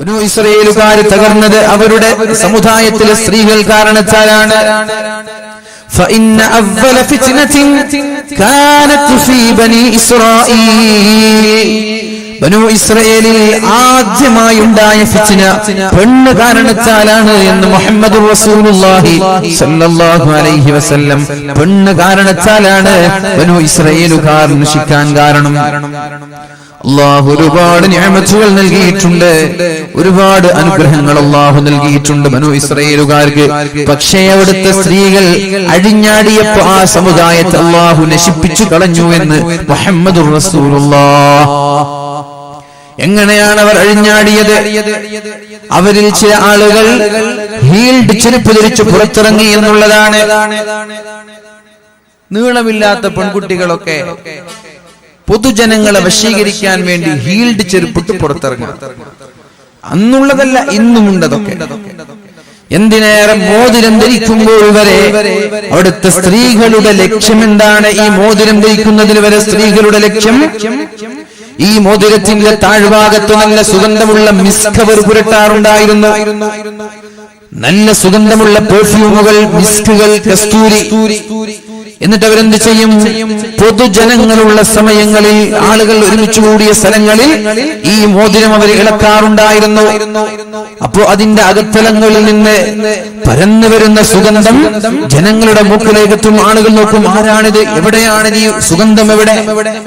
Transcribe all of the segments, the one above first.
ബനൂ ഇസ്രായേലുകാർ തകർന്നത് അവരുടെ സമുദായത്തിലെ സ്ത്രീകൾ കാരണത്താലാണ്. فإن أول فتنة كانت في بني إسرائيل ബനൂ ഇസ്രായേലിൽ ആദ്യമായി ഉണ്ടായ ഫിത്ന പെണ്ണ് കാരണത്താലാണ് എന്ന് മുഹമ്മദുർ റസൂലുള്ളാഹി സ്വല്ലല്ലാഹു അലൈഹി വസല്ലം. പെണ്ണ് കാരണത്താലാണ് ബനൂ ഇസ്രായേലുകാർ നശിക്കാൻ കാരണം. അല്ലാഹു ഒരുപാട് നിഅമത്തുകൾ നൽകിയിട്ടുണ്ട്, ഒരുപാട് അനുഗ്രഹങ്ങൾ അല്ലാഹു നൽകിയിട്ടുണ്ട് ബനൂ ഇസ്രായേലുകാർക്ക്. പക്ഷേ അവിടുത്തെ സ്ത്രീകൾ അഴിഞ്ഞാടിയപ്പോൾ ആ സമുദായത്തെ അല്ലാഹു നശിപ്പിച്ചു കളഞ്ഞു എന്ന് മുഹമ്മദുർ റസൂലുള്ളാഹ്. എങ്ങനെയാണ് അവർ അഴിഞ്ഞാടിയത്? അവരിൽ ചില ആളുകൾ ഹീൽഡ് ചെരുപ്പ് ധരിച്ച് പുറത്തിറങ്ങി എന്നുള്ളതാണ്. നീളമില്ലാത്ത പെൺകുട്ടികളൊക്കെ പൊതുജനങ്ങളെ വശീകരിക്കാൻ വേണ്ടി ഹീൽഡ് ചെരുപ്പിട്ട് പുറത്തിറങ്ങും. അന്നുള്ളതല്ല, ഇന്നുമുണ്ടതൊക്കെ. എന്തിനേറെ മോതിരം ധരിക്കുമ്പോൾ വരെ അവിടുത്തെ സ്ത്രീകളുടെ ലക്ഷ്യം എന്താണ്? ഈ മോതിരം ധരിക്കുന്നതിൽ വരെ സ്ത്രീകളുടെ ലക്ഷ്യം ഈ മോതിരത്തിന്റെ താഴ്ഭാഗത്ത് നല്ല സുഗന്ധമുള്ള മിസ്ക് അവർ പുരട്ടാറുണ്ടായിരുന്നു. നല്ല സുഗന്ധമുള്ള പെർഫ്യൂമുകൾ, മിസ്കുകൾ, കസ്തൂരി. എന്നിട്ട് അവരെന്ത് ചെയ്യും? പൊതുജനങ്ങളുള്ള സമയങ്ങളിൽ, ആളുകൾ ഒരുമിച്ച് കൂടിയ സ്ഥലങ്ങളിൽ ഈ മോതിരം അവർ ഇളക്കാറുണ്ടായിരുന്നു. അപ്പോ അതിന്റെ അകത്തലങ്ങളിൽ നിന്ന് പരന്നു വരുന്ന സുഗന്ധം ജനങ്ങളുടെ മൂക്കിലേക്കെത്തും. ആളുകൾ നോക്കും, ആരാണിത്, എവിടെയാണിത്, ഈ സുഗന്ധം എവിടെ?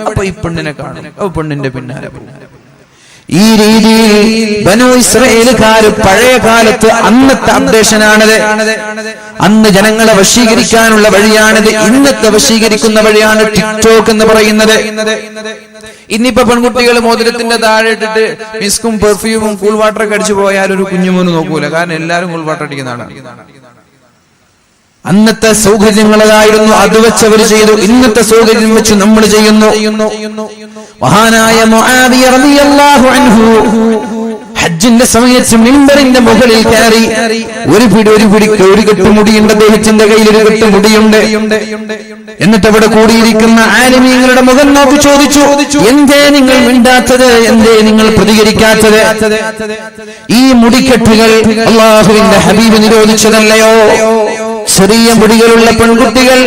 അപ്പൊ ഈ പെണ്ണിനെ കാണും, പെണ്ണിന്റെ പിന്നാലെ പോകും. ഈ രീതിയിൽ ബനൂ ഇസ്രായേലുകാർ പഴയ കാലത്ത് അന്നത്തെ അപ്ഡേഷനാണത്. അന്ന് ജനങ്ങളെ വശീകരിക്കാനുള്ള വഴിയാണിത്. ഇന്നത്തെ വശീകരിക്കുന്ന വഴിയാണ് ടിക്ടോക്ക് എന്ന് പറയുന്നത്. ഇന്നിപ്പോ പെൺകുട്ടികൾ മോതിരത്തിന്റെ താഴെ ഇട്ടിട്ട് മിസ്കും പെർഫ്യൂമും കൂൾ വാട്ടറൊക്കെ അടിച്ചു പോയാൽ ഒരു കുഞ്ഞുമോന് നോക്കൂല. കാരണം എല്ലാരും കൂൾ വാട്ടർ അടിക്കുന്നതാണ്. അന്നത്തെ സൗകര്യങ്ങളായിരുന്നു, അത് വെച്ച് അവർ ചെയ്തു. ഇന്നത്തെ സൗകര്യം വെച്ച് നമ്മൾ ചെയ്യുന്നു. മഹാനായ മുആവിയ റളിയല്ലാഹു അൻഹു ഹജ്ജിന്റെ സമയത്ത് മിമ്പറിന്റെ മുകളിൽ കയറി ഒരു കെട്ട് മുടിയുണ്ട്, അദ്ദേഹത്തിന്റെ കയ്യിൽ ഒരു കെട്ട് മുടിയുണ്ട്. എന്നിട്ട് അവിടെ കൂടിയിരിക്കുന്ന ആലിമീങ്ങളുടെ മുഖം നോക്കി ചോദിച്ചു, എന്തേ നിങ്ങൾ മിണ്ടാത്തത്, എന്തേ നിങ്ങൾ പ്രതികരിക്കാത്തത്? ഈ മുടിക്കെട്ടുകൾ അല്ലാഹുവിന്റെ ഹബീബ് നിരോധിച്ചതല്ലയോ? ചെറിയ മുടികളുള്ള പെൺകുട്ടികൾ,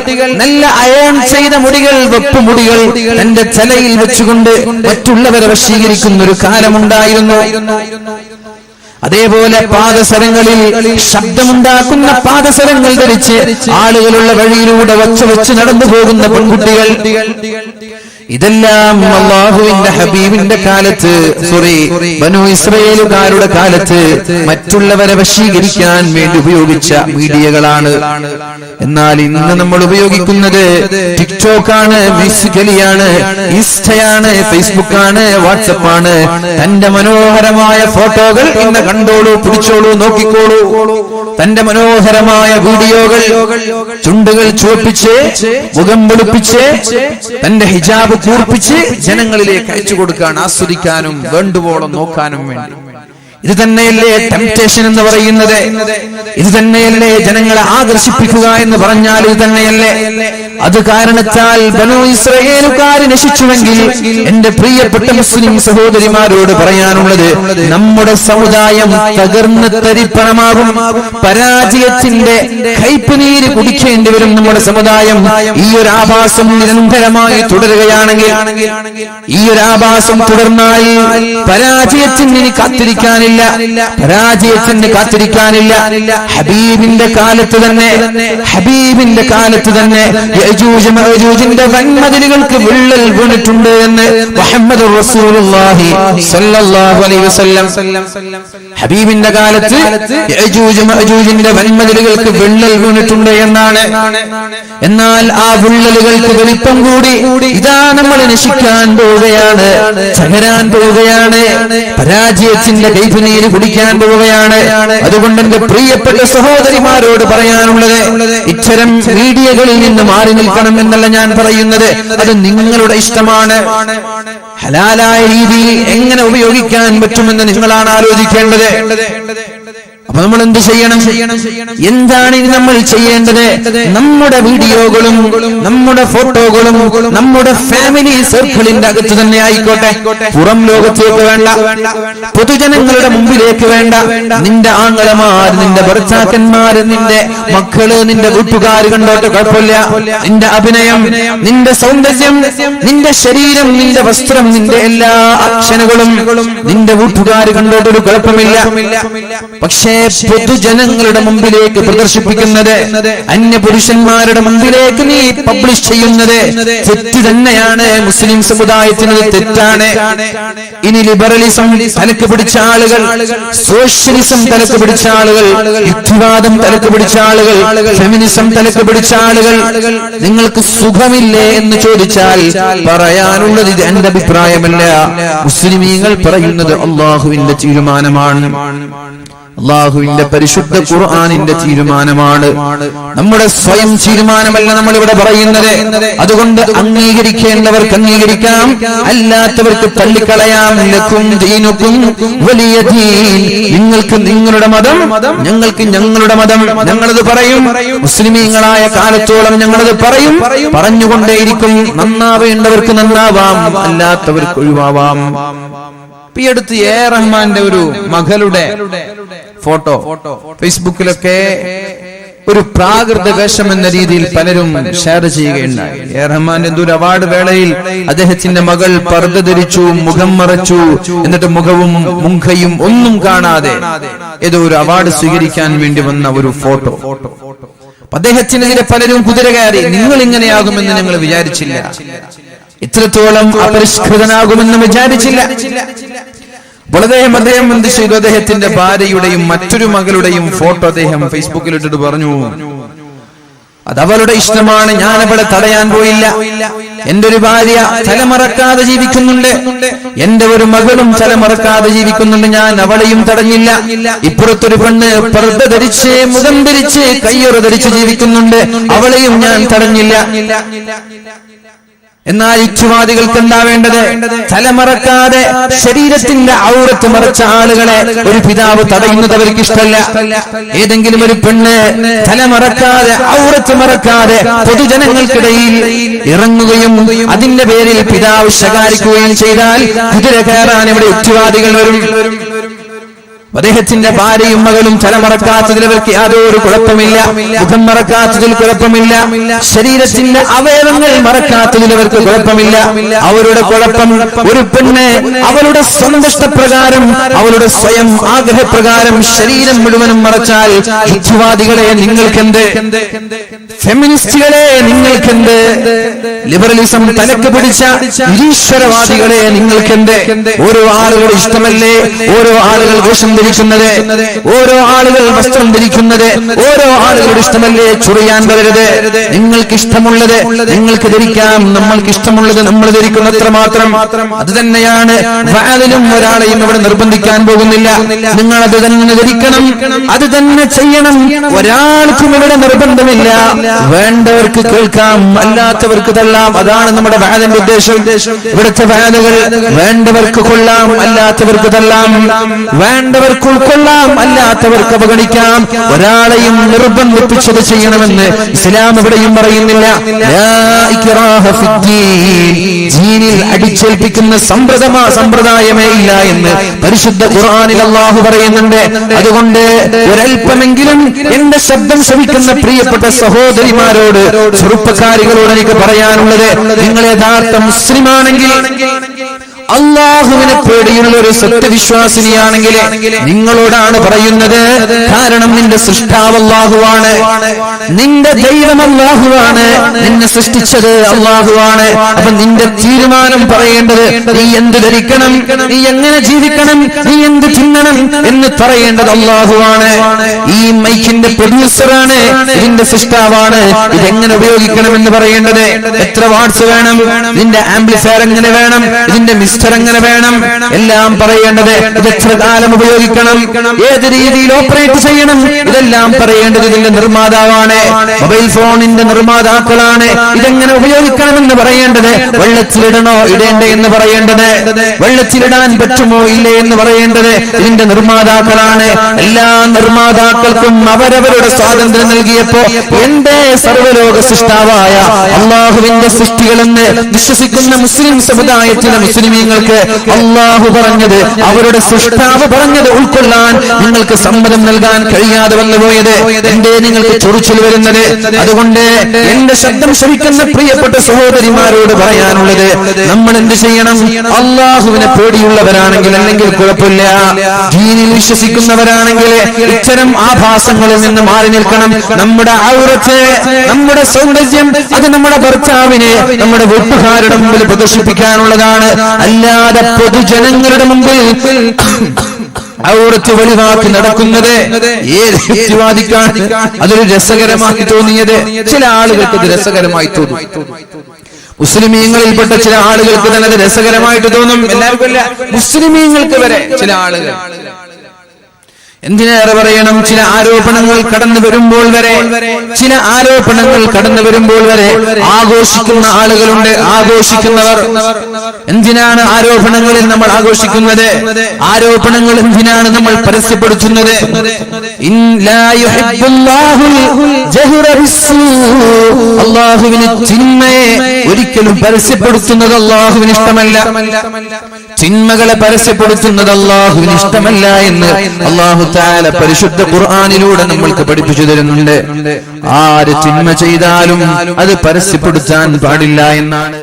നല്ല അയൺ ചെയ്ത മുടികൾ, വെപ്പ് മുടികൾ തന്റെ തലയിൽ വെച്ചുകൊണ്ട് മറ്റുള്ളവരെ വശീകരിക്കുന്ന ഒരു കാലമുണ്ടായിരുന്നു. അതേപോലെ പാദസരങ്ങളിൽ ശബ്ദമുണ്ടാക്കുന്ന പാദസരങ്ങൾ ധരിച്ച് ആളുകളുള്ള വഴിയിലൂടെ വച്ച് നടന്നു പോകുന്ന പെൺകുട്ടികൾ. ഇതെല്ലാം അല്ലാഹുവിന്റെ ഹബീബിന്റെ കാലത്ത്, ബനൂ ഇസ്രായേലുകാരുടെ കാലത്ത് മറ്റുള്ളവരെ വശീകരിക്കാൻ വേണ്ടി ഉപയോഗിച്ച മീഡിയകളാണ്. എന്നാൽ ഇന്ന് നമ്മൾ ഉപയോഗിക്കുന്നത് ടിക്ടോക്കാണ്, മ്യൂസിക്കലിയാണ്, ഇൻസ്റ്റയാണ്, ഫേസ്ബുക്കാണ്, വാട്സപ്പാണ്. തന്റെ മനോഹരമായ ഫോട്ടോകൾ ഇന്ന് കണ്ടോളൂ, പിടിച്ചോളൂ, നോക്കിക്കോളൂ. തന്റെ മനോഹരമായ വീഡിയോകൾ ചുണ്ടുകൾ ചുവപ്പിച്ച്, മുഖം വെളുപ്പിച്ച്, തന്റെ ഹിജാബ് കൂർപ്പിച്ച് ജനങ്ങളിലേക്ക് അയച്ചു കൊടുക്കാൻ, ആസ്വദിക്കാനും വേണ്ടുവോളം നോക്കാനും വേണ്ടി. ഇത് തന്നെയല്ലേ ടെംപ്റ്റേഷൻ എന്ന് പറയുന്നത്? ഇത് തന്നെയല്ലേ ജനങ്ങളെ ആകർഷിപ്പിക്കുക എന്ന് പറഞ്ഞാൽ? ഇത് തന്നെയല്ലേ? അത് കാരണത്താൽ ബനൂ ഇസ്രായേലുകാർ നശിച്ചുവെങ്കിൽ എന്റെ പ്രിയപ്പെട്ട മുസ്ലിം സഹോദരിമാരോട് പറയാനുള്ളത്, നമ്മുടെ സമുദായം തകർന്ന് തരിപ്പണമാകും. പരാജയത്തിന്റെ കയ്പുനീര് കുടിക്കേണ്ടി വരും നമ്മുടെ സമുദായം. ഈ ഒരു ആഭാസം നിരന്തരമായി തുടരുകയാണെങ്കിൽ, ഈ ഒരു ആഭാസം തുടർന്നാൽ പരാജയത്തിന് ഇനി കാത്തിരിക്കാനില്ല, പരാജയത്തിന് കാത്തിരിക്കാനില്ല. ഹബീബിന്റെ കാലത്ത് തന്നെ യജൂജ് മഅജൂജിന്റെ വൻമതിലുകൾക്ക് വിള്ളൽ വീണിട്ടുണ്ട് എന്ന് മുഹമ്മദുർ റസൂലുള്ളാഹി സ്വല്ലല്ലാഹു അലൈഹി വസല്ലം. ഹബീബിന്റെ കാലത്ത് യജൂജ് മഅജൂജിന്റെ വൻമതിലുകൾക്ക് വിള്ളൽ വീണിട്ടുണ്ട് എന്നാണ്. എന്നാൽ ആ വിള്ളലുകൾക്ക് വലിപ്പം കൂടി ഇതാ നമ്മൾ നശിക്കാൻ പോവുകയാണ്, തകരാൻ പോവുകയാണ്, പരാജയത്തിന്റെ കൈപ്പുനീര് കുടിക്കാൻ പോവുകയാണ്. അതുകൊണ്ട് എന്റെ പ്രിയപ്പെട്ട സഹോദരിമാരോട് പറയാനുള്ളത്, ഇത്തരം മീഡിയകളിൽ നിന്ന് മാറി നിൽക്കണം എന്നല്ല ഞാൻ പറയുന്നത്. അത് നിങ്ങളുടെ ഇഷ്ടമാണ്. ഹലാലായ രീതിയിൽ എങ്ങനെ ഉപയോഗിക്കാൻ പറ്റുമെന്ന് നിങ്ങളാണ് ആലോചിക്കേണ്ടത്. അപ്പൊ നമ്മൾ എന്ത് ചെയ്യണം? എന്താണ് ഇനി നമ്മൾ ചെയ്യേണ്ടത്? നമ്മുടെ വീഡിയോകളും നമ്മുടെ ഫോട്ടോകളും നമ്മുടെ ഫാമിലി സർക്കിളിന്റെ അകത്ത് തന്നെ ആയിക്കോട്ടെ, പുറം ലോകത്തേക്ക് വേണ്ട, പൊതുജനങ്ങളുടെ മുമ്പിലേക്ക് വേണ്ട. നിന്റെ ആങ്ങളമാർ, നിന്റെ ഭർത്താക്കന്മാര്, നിന്റെ മക്കള്, നിന്റെ വീട്ടുകാർ കണ്ടോട്ടെ, കുഴപ്പമില്ല. നിന്റെ അഭിനയം, നിന്റെ സൗന്ദര്യം, നിന്റെ ശരീരം, നിന്റെ വസ്ത്രം, നിന്റെ എല്ലാ അക്ഷരങ്ങളും നിന്റെ വീട്ടുകാർ കണ്ടോട്ട് ഒരു കുഴപ്പമില്ല. പക്ഷേ പൊതുജനങ്ങളുടെ മുമ്പിലേക്ക് പ്രദർശിപ്പിക്കുന്നത്, അന്യ പുരുഷന്മാരുടെ മുമ്പിലേക്ക് നീ പബ്ലിഷ് ചെയ്യുന്നത് തെറ്റ് തന്നെയാണ്. മുസ്ലിം സമുദായത്തിന് തെറ്റാണ്. ഇനി ലിബറലിസം തലക്ക് പിടിച്ച ആളുകൾ, സോഷ്യലിസം തലക്ക് പിടിച്ച ആളുകൾ, യുക്തിവാദം തലക്ക് പിടിച്ച ആളുകൾ, ഫെമിനിസം തലക്ക് പിടിച്ച ആളുകൾ, നിങ്ങൾക്ക് സുഖമില്ലേ എന്ന് ചോദിച്ചാൽ പറയാനുള്ളത് ഇത് എന്റെ അഭിപ്രായമല്ല, മുസ്ലിമീങ്ങൾ പറയുന്നത് അള്ളാഹുവിന്റെ തീരുമാനമാണ്, അള്ളാഹുവിന്റെ പരിശുദ്ധ ഖുർആനിന്റെ തീരുമാനമാണ്, നമ്മുടെ സ്വയം തീരുമാനമല്ല നമ്മൾ ഇവിടെ പറയുന്നത്. അതുകൊണ്ട് അംഗീകരിക്കേണ്ടവർക്ക് അംഗീകരിക്കാം, അല്ലാത്തവർക്ക് തള്ളിക്കളയാം. ലക്കും ദീനുക്കും വലിയ ദീൻ. നിങ്ങൾക്ക് നിങ്ങളുടെ മതം, ഞങ്ങൾക്ക് ഞങ്ങളുടെ മതം. ഞങ്ങളത് പറയും, മുസ്ലിമീങ്ങളായ കാലത്തോളം ഞങ്ങളത് പറയും, പറഞ്ഞുകൊണ്ടേയിരിക്കും. നന്നാവേണ്ടവർക്ക് നന്നാവാം, അല്ലാത്തവർക്ക് ഒഴിവാവാം. ഈ അടുത്ത് എ റഹ്മാന്റെ ഒരു മകളുടെ ഫോട്ടോ ഫേസ്ബുക്കിലൊക്കെ ഒരു പ്രാകൃത വേഷം എന്ന രീതിയിൽ പലരും ഷെയർ ചെയ്യുകയുണ്ടായി. എ റഹ്മാന്റെ എന്തോ ഒരു അവാർഡ് വേളയിൽ അദ്ദേഹത്തിന്റെ മകൾ പർദ്ദ ധരിച്ചു, മുഖം മറച്ചു, എന്നിട്ട് മുഖവും മുഖയും ഒന്നും കാണാതെ ഏതോ ഒരു അവാർഡ് സ്വീകരിക്കാൻ വേണ്ടി വന്ന ഒരു ഫോട്ടോ. അദ്ദേഹത്തിനെതിരെ പലരും കുതിര കയറി. നിങ്ങൾ ഇങ്ങനെയാകുമെന്ന് ഞങ്ങൾ വിചാരിച്ചില്ല, ഇത്രത്തോളം അപരിഷ്കൃതനാകുമെന്ന് വിചാരിച്ചില്ല. അദ്ദേഹം എന്ത് ചെയ്തു? അദ്ദേഹത്തിന്റെ ഭാര്യയുടെയും മറ്റൊരു മകളുടെയും ഫോട്ടോ അദ്ദേഹം ഫേസ്ബുക്കിൽ ഇട്ടിട്ട് പറഞ്ഞു, അത് അവളുടെ ഇഷ്ടമാണ്, ഞാൻ അവളെ തടയാൻ പോയില്ല. എന്റെ ഒരു ഭാര്യ തലമറക്കാതെ ജീവിക്കുന്നുണ്ട്, എന്റെ ഒരു മകളും തലമറക്കാതെ ജീവിക്കുന്നുണ്ട്, ഞാൻ അവളെയും തടഞ്ഞില്ല. ഇപ്പുറത്തൊരു പെണ്ണ് പർദ്ദ ധരിച്ച്, മുഖം ധരിച്ച്, കയ്യൊറ ധരിച്ച് ജീവിക്കുന്നുണ്ട്, അവളെയും ഞാൻ തടഞ്ഞില്ല. എന്നാൽ യുക്തിവാദികൾക്ക് എന്താ വേണ്ടത്? തലമറക്കാതെ ശരീരത്തിന്റെ ഔറത്ത് മറച്ച ആളുകളെ ഒരു പിതാവ് തടയുന്നത് അവർക്ക് ഇഷ്ടമല്ല. ഏതെങ്കിലും ഒരു പെണ്ണ് തലമറക്കാതെ ഔറത്ത് മറക്കാതെ പൊതുജനങ്ങൾക്കിടയിൽ ഇറങ്ങുകയും അതിന്റെ പേരിൽ പിതാവ് ശകാരിക്കുകയും ചെയ്താൽ കുതിര കയറാൻ ഇവിടെ യുക്തിവാദികൾ വരും. അദ്ദേഹത്തിന്റെ ഭാര്യയും മകളും തലമറക്കാത്തതിൽ അവർക്ക് യാതൊരു കുഴപ്പമില്ല, മുഖം മറക്കാത്തതിൽ കുഴപ്പമില്ല, ശരീരത്തിന്റെ അവയവങ്ങൾ മറക്കാത്തതിൽ അവർക്ക് കുഴപ്പമില്ല. അവരുടെ കുഴപ്പം ഒരു പെണ്ണ് അവളുടെ സന്തുഷ്ടപ്രകാരം, അവളുടെ സ്വയം ആഗ്രഹപ്രകാരം ശരീരം മുഴുവനും മറച്ചാൽ യുക്തിവാദികളെ നിങ്ങൾക്കെന്ത്, ഫെമിനിസ്റ്റുകളെ നിങ്ങൾക്കെന്ത്, ലിബറലിസം തലക്ക് പിടിച്ച നിരീശ്വരവാദികളെ നിങ്ങൾക്കെന്ത്? ഓരോ ആളുകളുടെ ഇഷ്ടമല്ലേ ഓരോ ആളുകൾ വേഷം ധരിക്കുന്നത്, ഓരോ ആളുകൾ വസ്ത്രം ധരിക്കുന്നത്, ഓരോ ആളുകളുടെ ഇഷ്ടമല്ലേ ചുറിയാൻ വരരുത്. നിങ്ങൾക്ക് ഇഷ്ടമുള്ളത് നിങ്ങൾക്ക് ധരിക്കാം, നമ്മൾക്ക് ഇഷ്ടമുള്ളത് നമ്മൾ ധരിക്കുന്നത്ര മാത്രം. അത് തന്നെയാണ് വാലിലും ഒരാളെയും ഇവിടെ നിർബന്ധിക്കാൻ പോകുന്നില്ല. നിങ്ങൾ അത് തന്നെ ധരിക്കണം, അത് തന്നെ ചെയ്യണം. ഒരാൾക്കും ഇവിടെ നിർബന്ധമില്ല. വേണ്ടവർക്ക് കേൾക്കാം, അല്ലാത്തവർക്ക് തള്ളാം. അതാണ് നമ്മുടെ വാലിന്റെ ഉദ്ദേശം. ഇവിടുത്തെ വാലുകൾ വേണ്ടവർക്ക് കൊള്ളാം, അല്ലാത്തവർക്ക് തള്ളാം. വേണ്ടവർക്ക് ഉൾക്കൊള്ളാം, അല്ലാത്തവർക്ക് അവഗണിക്കാം. ഒരാളെയും നിർബന്ധിപ്പിച്ചത് ചെയ്യണമെന്ന് ഇസ്ലാം എവിടെയും പറയുന്നില്ല. ദീനിൽ അടിച്ചേൽപ്പിക്കുന്ന സമ്പ്രദായമേ ഇല്ല എന്ന് പരിശുദ്ധ ഖുർആനിൽ അല്ലാഹു പറയുന്നുണ്ട്. അതുകൊണ്ട് ഒരൽപ്പമെങ്കിലും എന്റെ ശബ്ദം ശ്രവിക്കുന്ന പ്രിയപ്പെട്ട സഹോദരിമാരോട്, ചെറുപ്പക്കാരികളോട് എനിക്ക് പറയാനുള്ളത്, നിങ്ങൾ യഥാർത്ഥ മുസ്ലിമാണെങ്കിൽ, അള്ളാഹുവിനെ പേടിയുള്ള ഒരു സത്യവിശ്വാസിനിയാണെങ്കിൽ നിങ്ങളോടാണ് പറയുന്നത്. കാരണം നിന്റെ സൃഷ്ടാവ് അള്ളാഹുവാണ്, നിന്റെ ദൈവം അള്ളാഹുവാണ്, നിന്നെ സൃഷ്ടിച്ചത് അള്ളാഹുവാണ്. അപ്പൊ നിന്റെ തീരുമാനം പറയേണ്ടത് നീ എന്ത് ധരിക്കണം, നീ എങ്ങനെ ജീവിക്കണം, നീ എന്ത് തിന്നണം എന്ന് പറയേണ്ടത് അള്ളാഹുവാണ്. ഈ മൈക്കിന്റെ പ്രൊഡ്യൂസറാണ്, ഇതിന്റെ സൃഷ്ടാവാണ്. ഇതെങ്ങനെ ഉപയോഗിക്കണം എന്ന് പറയേണ്ടത്, എത്ര വാട്ട്സ് വേണം, ഇതിന്റെ ആംപ്ലിഫയർ എങ്ങനെ വേണം, ഇതിന്റെ സിസ്റ്റർ എങ്ങനെ വേണം, എല്ലാം പറയേണ്ടത്, ഇത് എത്ര കാലം ഉപയോഗിക്കണം, ഏത് രീതിയിൽ ഓപ്പറേറ്റ് ചെയ്യണം, ഇതെല്ലാം പറയേണ്ടത് ഇതിന്റെ നിർമ്മാതാവാണ്, മൊബൈൽ ഫോണിന്റെ നിർമ്മാതാക്കളാണ്. ഇതെങ്ങനെ ഉപയോഗിക്കണമെന്ന് പറയേണ്ടത്, വെള്ളത്തിലിടണോ ഇടേണ്ടേ എന്ന് പറയേണ്ടത്, വെള്ളത്തിലിടാൻ പറ്റുമോ ഇല്ലേ എന്ന് പറയേണ്ടത് ഇതിന്റെ നിർമ്മാതാക്കളാണ്. എല്ലാ നിർമ്മാതാക്കൾക്കും അവരവരുടെ സ്വാതന്ത്ര്യം നൽകിയപ്പോ എന്റെ സർവ്വലോക സൃഷ്ടാവായ അള്ളാഹുവിന്റെ സൃഷ്ടികളെന്ന് വിശ്വസിക്കുന്ന മുസ്ലിം സമുദായത്തിലെ മുസ്ലിമീങ്ങൾക്ക് അള്ളാഹു പറഞ്ഞത്, അവരുടെ സൃഷ്ടാവ് പറഞ്ഞത് ഉൾക്കൊള്ളാൻ നിങ്ങൾക്ക് സമ്മതം നൽകാൻ കഴിയാതെ വന്നുപോയത് എന്തേ നിങ്ങൾക്ക് ചൊറിച്ചിൽ വരുന്നത്? അതുകൊണ്ട് എന്റെ ശബ്ദം ശ്രവിക്കുന്ന പ്രിയപ്പെട്ട സഹോദരിമാരോട് പറയാനുള്ളത്, നമ്മൾ എന്ത് ചെയ്യണം? അള്ളാഹുവിനെ പേടിയുള്ളവരാണെങ്കിൽ, അല്ലെങ്കിൽ കുഴപ്പമില്ല, ദീനിൽ വിശ്വസിക്കുന്നവരാണെങ്കിൽ ഇത്തരം ആഭാസങ്ങളിൽ നിന്ന് മാറി നിൽക്കണം. നമ്മുടെ ഔറത്ത്, നമ്മുടെ സൗന്ദര്യം അത് നമ്മുടെ ഭർത്താവിനെ നമ്മുടെ വീട്ടുകാരുടെ മുമ്പിൽ പ്രദർശിപ്പിക്കാനുള്ളതാണ്. അല്ലാതെ പൊതുജനങ്ങളുടെ മുമ്പിൽ ഔറത്ത് വെളിവാക്കി നടക്കുന്നത് ഏത് യുക്തിവാദിക്കാൻ അതൊരു രസകരമാക്കി തോന്നിയത്? ചില ആളുകൾക്ക് ഇത് രസകരമായി തോന്നും. മുസ്ലിമീങ്ങളിൽപ്പെട്ട ചില ആളുകൾക്ക് തന്നെ അത് രസകരമായിട്ട് തോന്നും. എല്ലാവർക്കും അല്ല, മുസ്ലിമീങ്ങൾക്ക് വരെ ചില ആളുകൾ. എന്തിനേറെ പറയണം, ചില ആരോപണങ്ങൾ കടന്നു വരുമ്പോൾ വരെ, ചില ആരോപണങ്ങൾ കടന്നു വരുമ്പോൾ വരെ ആഘോഷിക്കുന്ന ആളുകളുണ്ട്, ആഘോഷിക്കുന്നവർ. എന്തിനാണ് ആരോപണങ്ങളിൽ നമ്മൾ ആഘോഷിക്കുന്നത്? ആരോപണങ്ങൾ എന്തിനാണ് നമ്മൾ പരസ്യപ്പെടുത്തുന്നത്? അള്ളാഹുവിന് തിന്മയെ ഒരിക്കലും പരസ്യപ്പെടുത്തുന്നത് അള്ളാഹുവിന് ഇഷ്ടമല്ല. തിന്മകളെ പരസ്യപ്പെടുത്തുന്നത് അള്ളാഹുവിന് ഇഷ്ടമല്ല എന്ന് അള്ളാഹു തആല പരിശുദ്ധ ഖുർആനിലൂടെ നമ്മൾക്ക് പഠിപ്പിച്ചു തരുന്നുണ്ട്. ആര് തിന്മ ചെയ്താലും അത് പരസ്യപ്പെടുത്താൻ പാടില്ല എന്നാണ്.